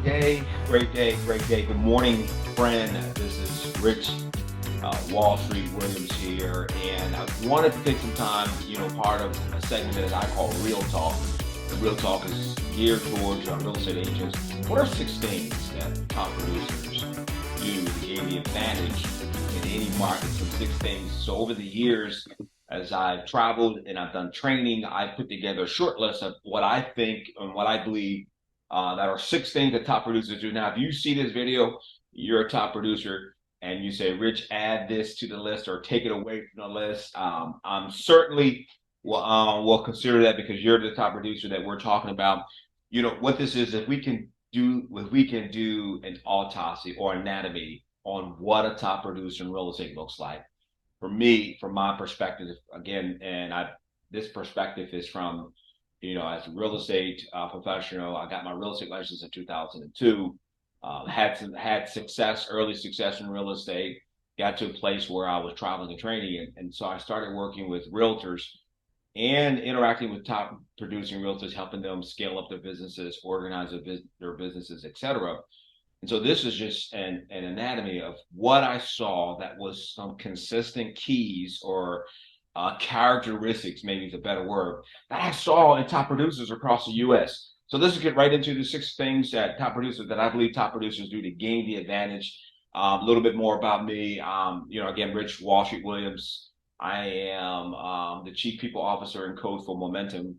day, great day, great day. Good morning, friend. This is Rich Wall Street Williams here, and I wanted to take some time, part of a segment that I call Real Talk. The Real Talk is geared towards real estate agents. What are 6 things that top producers do to gain the advantage in any market? Some 6 things. So over the years, as I've traveled and I've done training, I've put together a short list of what I think and what I believe that are 6 things that top producers do. Now, if you see this video, you're a top producer, and you say, Rich, add this to the list or take it away from the list. I'm certainly will consider that, because you're the top producer that we're talking about. What this is, if we can do an autopsy or anatomy on what a top producer in real estate looks like. For me, from my perspective, again, this perspective is from, as a real estate professional. I got my real estate license in 2002. Had early success in real estate. Got to a place where I was traveling and training, and so I started working with realtors and interacting with top producing realtors, helping them scale up their businesses, organize their businesses, etc. And so this is just an anatomy of what I saw that was some consistent keys or characteristics, maybe is a better word, that I saw in top producers across the U.S. So let's get right into the 6 things that I believe top producers do to gain the advantage. A little bit more about me. Again, Rich Wall Street Williams. I am the Chief People Officer and Coach for Momentum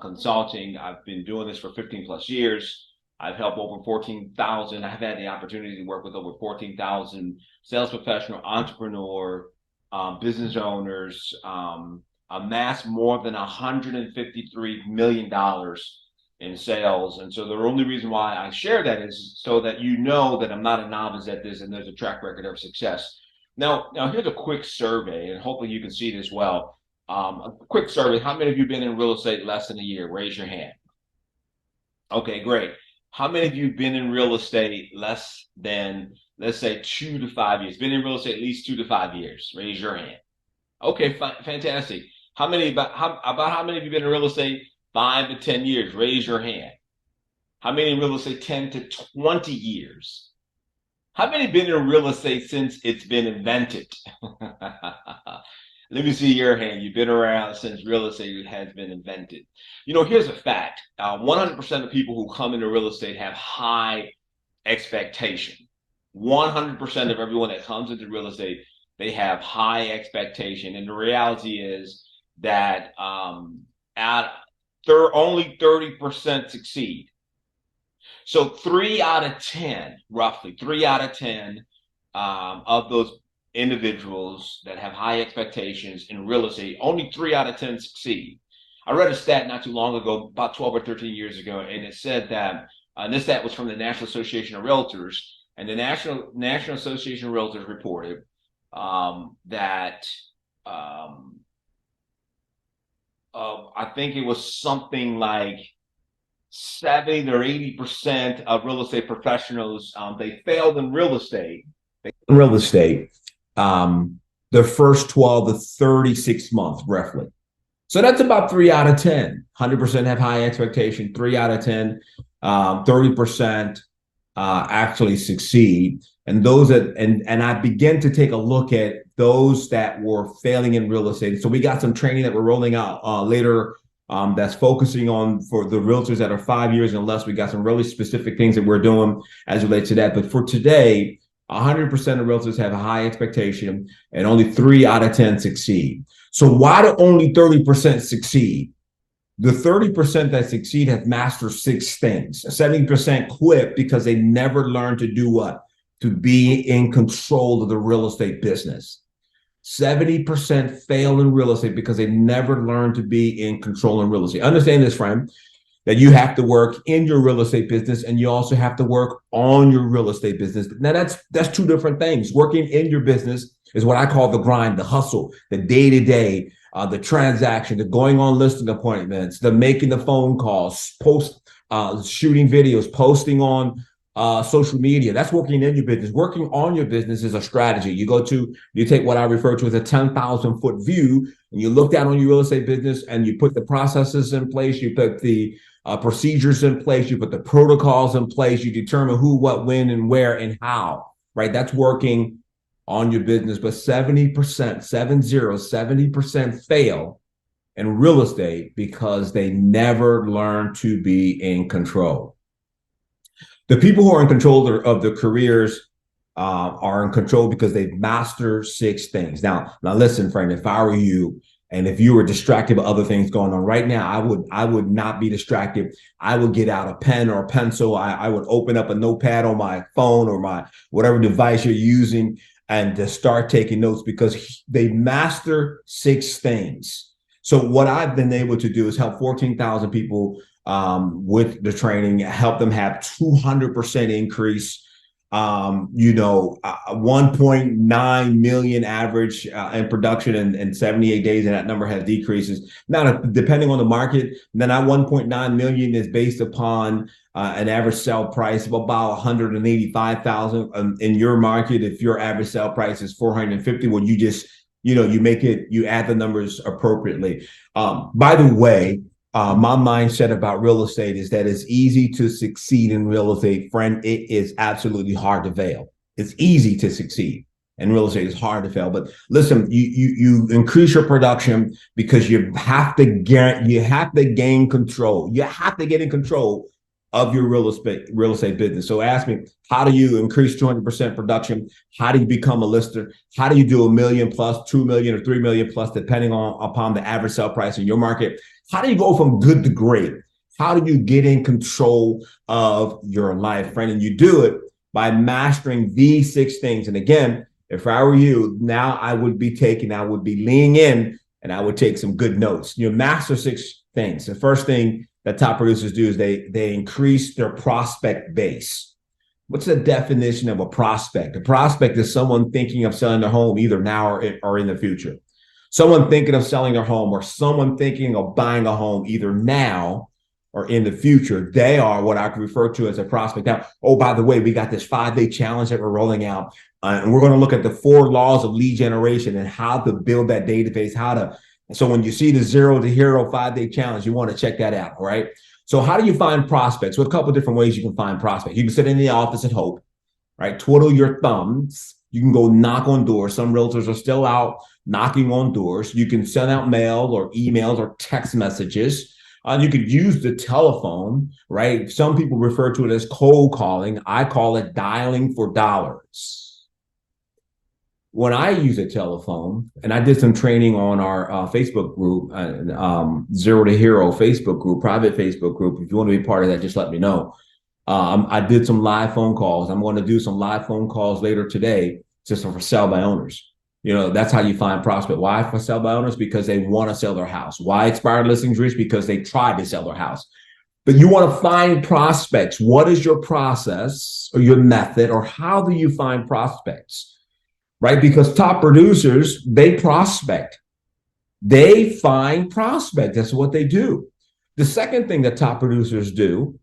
Consulting. I've been doing this for 15 plus years. I've helped over 14,000. I've had the opportunity to work with over 14,000 sales professional, entrepreneur, business owners, amassed more than $153 million in sales. And so the only reason why I share that is so that you know that I'm not a novice at this and there's a track record of success. Now here's a quick survey, and hopefully you can see this well. A quick survey. How many of you have been in real estate less than a year? Raise your hand. Okay, great. How many of you have been in real estate less than, let's say, 2 to 5 years? Been in real estate at least 2 to 5 years? Raise your hand. Okay, fantastic. How many of you have been in real estate 5 to 10 years? Raise your hand. How many in real estate 10 to 20 years? How many have been in real estate since it's been invented? Let me see your hand. You've been around since real estate has been invented. Here's a fact. 100% of people who come into real estate have high expectation. 100% of everyone that comes into real estate, they have high expectation. And the reality is that only 30% succeed. So 3 out of 10, roughly 3 out of 10 of those individuals that have high expectations in real estate, only 3 out of 10 succeed. I read a stat not too long ago, about 12 or 13 years ago, and it said that, and this stat was from the National Association of Realtors, and the National Association of Realtors reported that I think it was something like 70 or 80% of real estate professionals, they failed in real estate. The first 12 to 36 months, roughly. So that's about 3 out of 10. 100% have high expectation. 3 out of 10, 30% actually succeed. And those that and I begin to take a look at those that were failing in real estate. So we got some training that we're rolling out later. That's focusing on for the realtors that are 5 years and less. We got some really specific things that we're doing as it relates to that. But for today, 100% of realtors have a high expectation, and only 3 out of 10 succeed. So why do only 30% succeed? The 30% that succeed have mastered 6 things. 70% quit because they never learned to do what? To be in control of the real estate business. 70% fail in real estate because they never learned to be in control in real estate. Understand this, friend, that you have to work in your real estate business, and you also have to work on your real estate business. Now that's 2 different things. Working in your business is what I call the grind, the hustle, the day-to-day, the transaction, the going on listing appointments, the making the phone calls, shooting videos, posting on social media. That's working in your business. Working on your business is a strategy. You take what I refer to as a 10,000 foot view, and you look down on your real estate business and you put the processes in place, you put the procedures in place, you put the protocols in place, you determine who, what, when, and where, and how, right? That's working on your business. But 70%, 70% fail in real estate because they never learn to be in control. The people who are in control of their careers are in control because they've mastered six things. Now, listen, friend. If I were you, and if you were distracted by other things going on right now, I would not be distracted. I would get out a pen or a pencil. I would open up a notepad on my phone or my whatever device you're using and to start taking notes because they master six things. So what I've been able to do is help 14,000 people with the training, help them have 200% increase. 1.9 million average in production in 78 days, and that number has decreases. Now, depending on the market, then that 1.9 million is based upon an average sale price of about 185,000 in your market. If your average sale price is 450, well, you just you add the numbers appropriately. By the way, my mindset about real estate is that it's easy to succeed in real estate, friend. It is absolutely hard to fail. It's easy to succeed in real estate. It's hard to fail. But listen, you increase your production because you have to gain control. You have to get in control of your real estate business. So ask me, how do you increase 200% production? How do you become a lister? How do you do 1 million plus, 2 million, or 3 million plus, depending upon the average sale price in your market? How do you go from good to great? How do you get in control of your life, friend? And you do it by mastering these six things. And again, if I were you, now I would be leaning in and I would take some good notes. You master six things. The first thing that top producers do is they increase their prospect base. What's the definition of a prospect? A prospect is someone thinking of selling their home either now or in the future. Someone thinking of selling their home or someone thinking of buying a home either now or in the future. They are what I refer to as a prospect. Now, oh, by the way, we got this 5-day challenge that we're rolling out. And we're going to look at the 4 laws of lead generation and how to build that database, so when you see the 0 to hero 5-day challenge, you want to check that out. All right. So how do you find prospects? Well, a couple of different ways you can find prospects. You can sit in the office at Hope, right? Twiddle your thumbs. You can go knock on doors. Some realtors are still out knocking on doors. You can send out mail or emails or text messages. You could use the telephone, right? Some people refer to it as cold calling. I call it dialing for dollars. When I use a telephone, and I did some training on our Facebook group, 0 to Hero Facebook group, private Facebook group. If you want to be part of that, just let me know. I did some live phone calls. I'm going to do some live phone calls later today just for sell by owners. That's how you find prospect. Why for sell by owners? Because they want to sell their house. Why expired listings reach? Because they tried to sell their house. But you want to find prospects. What is your process or your method, or how do you find prospects? Right? Because top producers, they prospect. They find prospects. That's what they do. The second thing that top producers do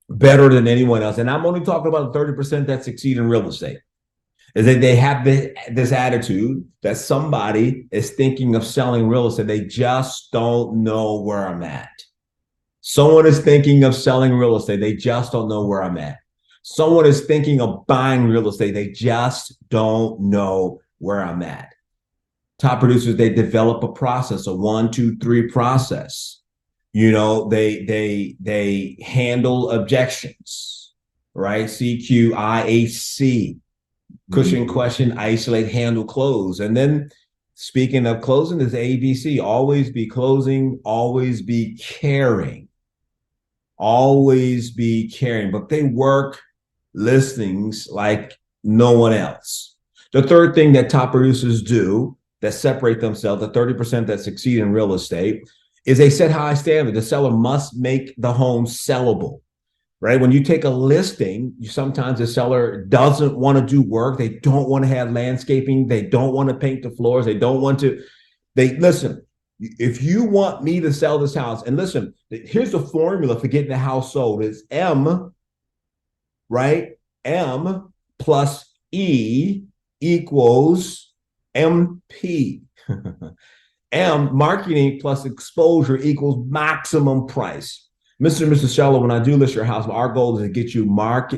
better than anyone else, and I'm only talking about the 30% that succeed in real estate, is that they have this attitude that somebody is thinking of selling real estate. They just don't know where I'm at. Someone is thinking of selling real estate. They just don't know where I'm at. Someone is thinking of buying real estate. They just don't know where I'm at. Top producers, they develop a process, a 1, 2, 3 process. They handle objections, right? CQIAC, cushion, question, isolate, handle, close. And then speaking of closing, is ABC, always be closing, always be caring. Always be caring. But they work listings like no one else. The third thing that top producers do that separate themselves, the 30% that succeed in real estate, is they set high standards. The seller must make the home sellable, right? When you take a listing, sometimes the seller doesn't want to do work. They don't want to have landscaping. They don't want to paint the floors. They listen, if you want me to sell this house, and listen, here's the formula for getting the house sold is M, right? M plus E equals MP. Marketing plus exposure equals maximum price. Mr. and Mrs. Seller, when I do list your house, our goal is to get you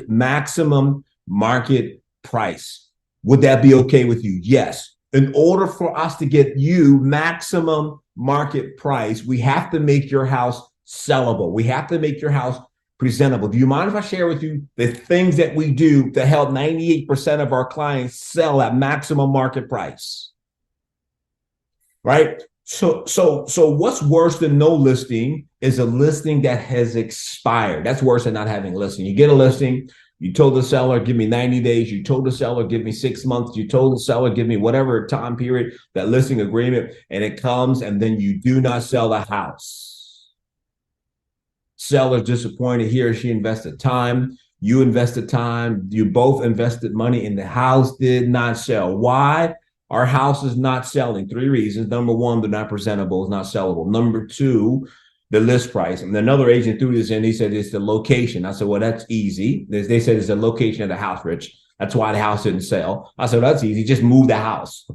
maximum market price. Would that be okay with you? Yes. In order for us to get you maximum market price, we have to make your house sellable. We have to make your house presentable. Do you mind if I share with you the things that we do to help 98% of our clients sell at maximum market price? Right? So what's worse than no listing is a listing that has expired. That's worse than not having a listing. You get a listing, you told the seller, give me 90 days. You told the seller, give me 6 months. You told the seller, give me whatever time period, that listing agreement, and it comes, and then you do not sell the house. Seller's disappointed. He or she invested time. You invested time. You both invested money, and the house did not sell. Why? Our house is not selling. 3 reasons. Number one, they're not presentable. It's not sellable. Number two, the list price. And another agent threw this in. He said it's the location. I said, well, that's easy. They said it's the location of the house, Rich. That's why the house didn't sell. I said, that's easy. Just move the house.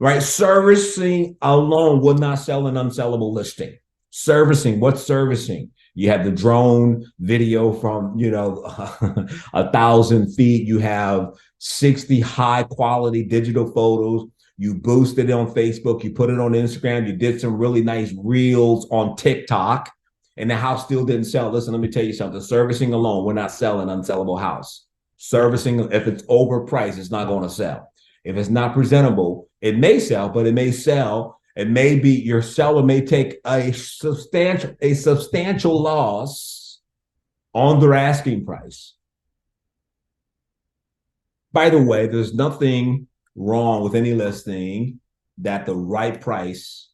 Right? Servicing alone would not sell an unsellable listing. Servicing. What's servicing? You have the drone video from, 1,000 feet. You have 60 high quality digital photos. You boosted it on Facebook. You put it on Instagram. You did some really nice reels on TikTok, and the house still didn't sell. Listen, let me tell you something. Servicing alone, we're not selling an unsellable house. Servicing, if it's overpriced, it's not going to sell. If it's not presentable, it may sell, but it may sell. It may be your seller may take a substantial loss on their asking price. By the way, there's nothing wrong with any listing that the right price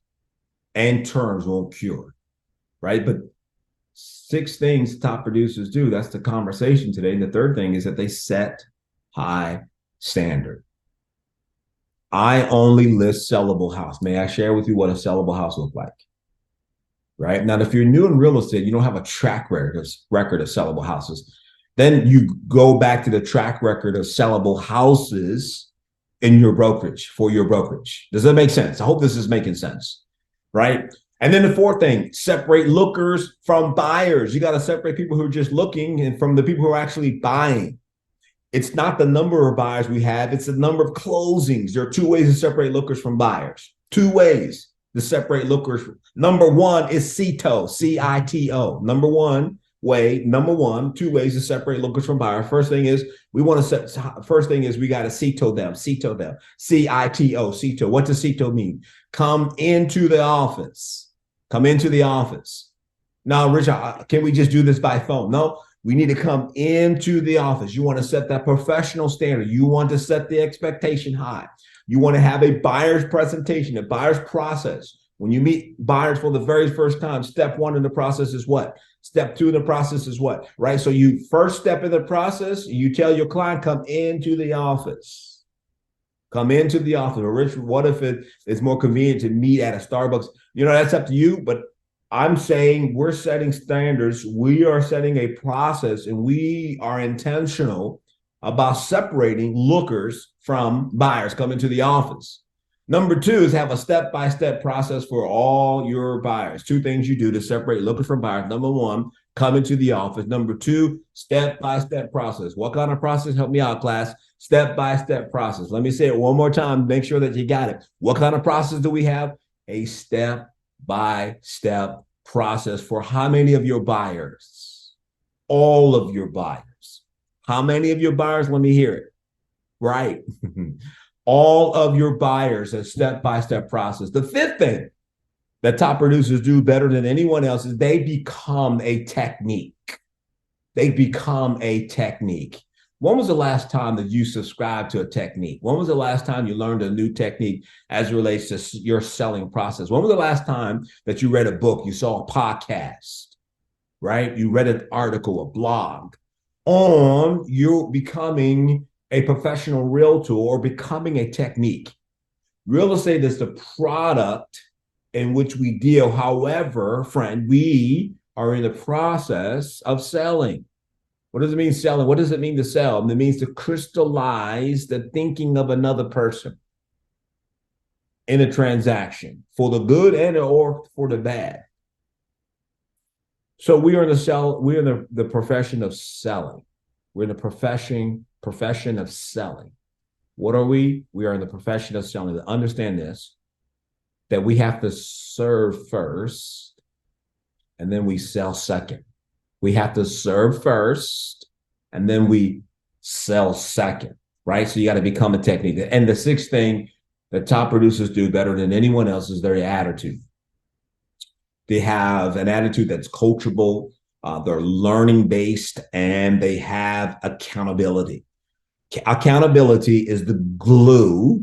and terms won't cure, right? But 6 things top producers do, that's the conversation today. And the third thing is that they set high standard. I only list sellable house. May I share with you what a sellable house looks like? Right? Now, if you're new in real estate, you don't have a track record of sellable houses. Then you go back to the track record of sellable houses in your brokerage, for your brokerage. Does that make sense? I hope this is making sense, right? And then the fourth thing, separate lookers from buyers. You got to separate people who are just looking and from the people who are actually buying. It's not the number of buyers we have, it's the number of closings. There are 2 ways to separate lookers from buyers. 2 ways to separate lookers. Number one is CITO, C-I-T-O. Number one, 2 ways to separate lookers from buyers. First thing is we got to CITO them, C-I-T-O, CITO. What does CITO mean? Come into the office. Come into the office. Now, Rich, can we just do this by phone? No, we need to come into the office. You want to set that professional standard. You want to set the expectation high. You want to have a buyer's presentation, a buyer's process. When you meet buyers for the very first time, step 1 in the process is what? Step 2 in the process is what? Right? So you first step in the process, you tell your client, come into the office. Come into the office. Or Rich, what if it's more convenient to meet at a Starbucks? That's up to you, but I'm saying we're setting standards. We are setting a process, and we are intentional about separating lookers from buyers coming to the office. Number 2 is have a step-by-step process for all your buyers. 2 things you do to separate lookers from buyers. Number 1, come into the office. Number 2, step-by-step process. What kind of process? Help me out, class. Step-by-step process. Let me say it one more time. Make sure that you got it. What kind of process do we have? A step-by-step process for how many of your buyers? All of your buyers. How many of your buyers? Let me hear it. Right. All of your buyers, a step-by-step process. The 5th thing that top producers do better than anyone else is they become a technique. They become a technique. When was the last time that you subscribed to a technique? When was the last time you learned a new technique as it relates to your selling process? When was the last time that you read a book, you saw a podcast, right? You read an article, a blog on you becoming a professional realtor or becoming a technique. Real estate is the product in which we deal. However, friend, we are in the process of selling. What does it mean selling? What does it mean to sell? It means to crystallize the thinking of another person in a transaction for the good and or for the bad. So we are in we're in the profession of selling. We're in the profession of selling. What are we? We are in the profession of selling. Understand this, that we have to serve first and then we sell second. We have to serve first and then we sell second, right? So you got to become a technique. And the sixth thing that top producers do better than anyone else is their attitude. They have an attitude that's coachable, they're learning based, and they have accountability. Accountability is the glue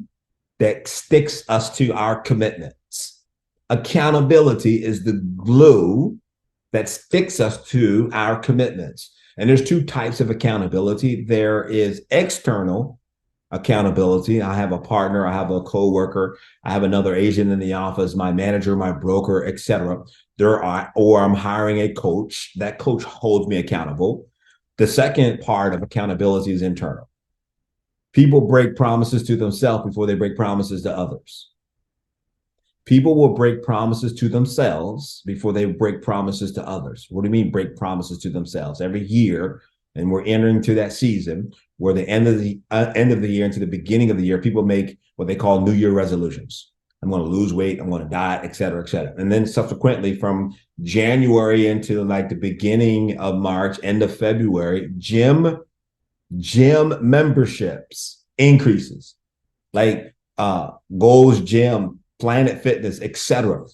that sticks us to our commitments. Accountability is the glue that sticks us to our commitments. And there's two types of accountability. There is external accountability. I have a partner, I have a coworker, I have another agent in the office, my manager, my broker, etc. Or I'm hiring a coach. That coach holds me accountable. The second part of accountability is internal. People break promises to themselves before they break promises to others. People will break promises to themselves before they break promises to others. What do you mean break promises to themselves? Every year, and we're entering to that season where the end of the year into the beginning of the year, people make what they call New Year resolutions. I'm going to lose weight, I'm going to diet, et cetera, et cetera. And then subsequently from January into like the beginning of March, end of February, gym memberships increases, like Gold's Gym, Planet Fitness, etc.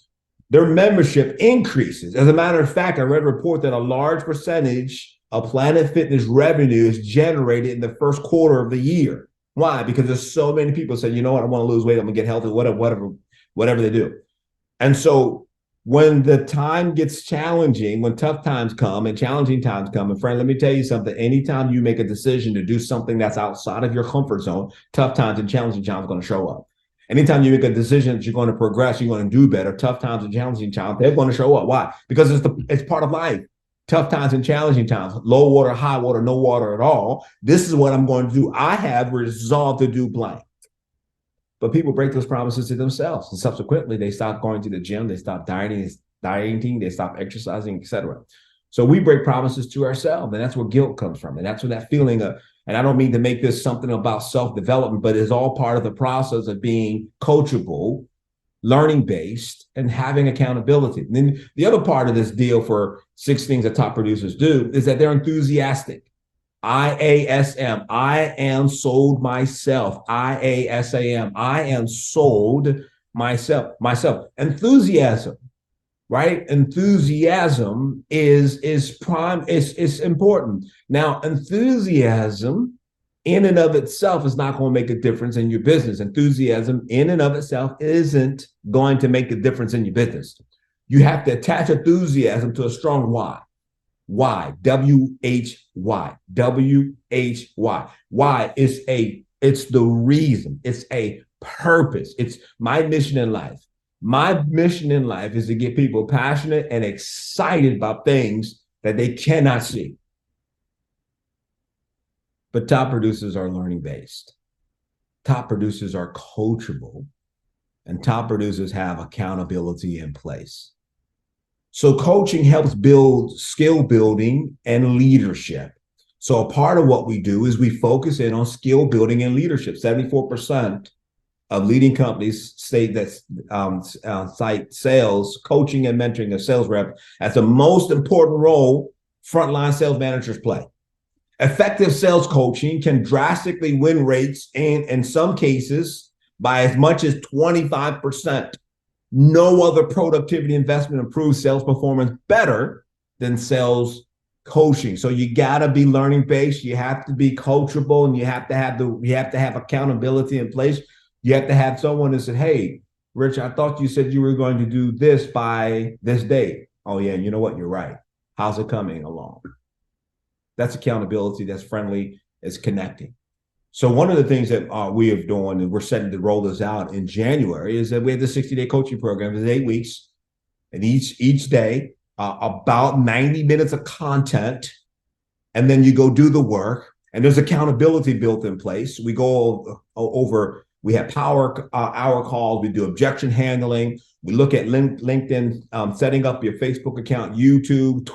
Their membership increases. As a matter of fact, I read a report that a large percentage of Planet Fitness revenue is generated in the first quarter of the year. Why? Because there's so many people saying, you know what, I want to lose weight, I'm gonna get healthy, whatever they do. And so when the time gets challenging, when tough times come and challenging times come, and friend, let me tell you something, anytime you make a decision to do something that's outside of your comfort zone, tough times and challenging times are going to show up. Anytime you make a decision that you're going to progress, you're going to do better, tough times and challenging times, they're going to show up. Why? Because it's part of life. Tough times and challenging times, low water, high water, no water at all. This is what I'm going to do. I have resolved to do blank. But people break those promises to themselves. And subsequently, they stop going to the gym, they stop dieting, they stop exercising, etc. So we break promises to ourselves, and that's where guilt comes from. And that's where that feeling of, and I don't mean to make this something about self-development, but it's all part of the process of being coachable, learning based, and having accountability. And then the other part of this deal for 6 things that top producers do is that they're enthusiastic. IASM, I am sold myself. IASAM, I am sold myself. Enthusiasm, right? Enthusiasm is prime, it's important. Now, enthusiasm in and of itself is not going to make a difference in your business. Enthusiasm in and of itself isn't going to make a difference in your business. You have to attach enthusiasm to a strong why. Why? W-H-Y. W-H-Y. Why? It's the reason. It's a purpose. It's my mission in life. My mission in life is to get people passionate and excited about things that they cannot see. But top producers are learning based. Top producers are coachable, and top producers have accountability in place. So coaching helps build skill building and leadership. So a part of what we do is we focus in on skill building and leadership. 74% of leading companies state that cite sales, coaching, and mentoring of sales rep as the most important role frontline sales managers play. Effective sales coaching can drastically win rates, and in some cases by as much as 25%. No other productivity investment improves sales performance better than sales coaching. So you got to be learning based. You have to be coachable, and you have to have accountability in place. You have to have someone that said, "Hey, Rich, I thought you said you were going to do this by this date." Oh yeah, you know what? You're right. How's it coming along? That's accountability. That's friendly. It's connecting. So one of the things that we have done, and we're setting to roll this out in January, is that we have the 60-day coaching program. It's 8 weeks, and each day about 90 minutes of content, and then you go do the work, and there's accountability built in place. We go over, we have power hour calls, we do objection handling, we look at LinkedIn, setting up your Facebook account, YouTube,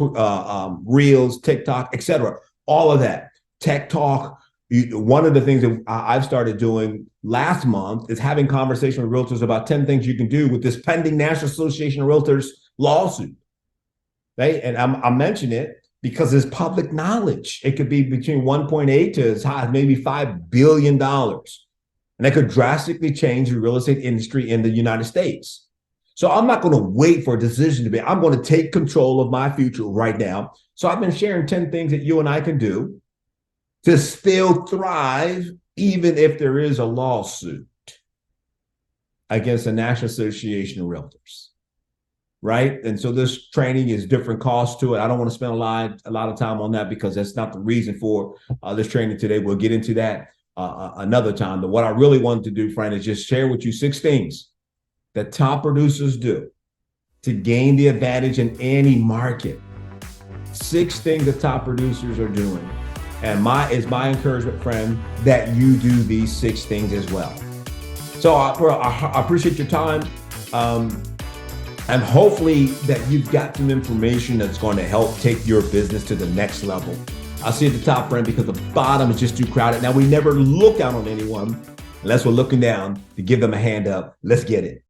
Reels, TikTok, etc. All of that. Tech talk. One of the things that I've started doing last month is having conversation with realtors about 10 things you can do with this pending National Association of Realtors lawsuit. Right? And I'm mentioning it because it's public knowledge. It could be between 1.8 to as high as maybe $5 billion. And that could drastically change the real estate industry in the United States. So I'm not going to wait for a decision to be, I'm going to take control of my future right now. So I've been sharing 10 things that you and I can do to still thrive, even if there is a lawsuit against the National Association of Realtors. Right. And so this training is different costs to it. I don't want to spend a lot of time on that because that's not the reason for this training today. We'll get into that another time. But what I really wanted to do, friend, is just share with you 6 things that top producers do to gain the advantage in any market. 6 things that top producers are doing. And it's my encouragement, friend, that you do these 6 things as well. So I appreciate your time. And hopefully that you've got some information that's going to help take your business to the next level. I'll see you at the top, friend, because the bottom is just too crowded. Now, we never look out on anyone unless we're looking down to give them a hand up. Let's get it.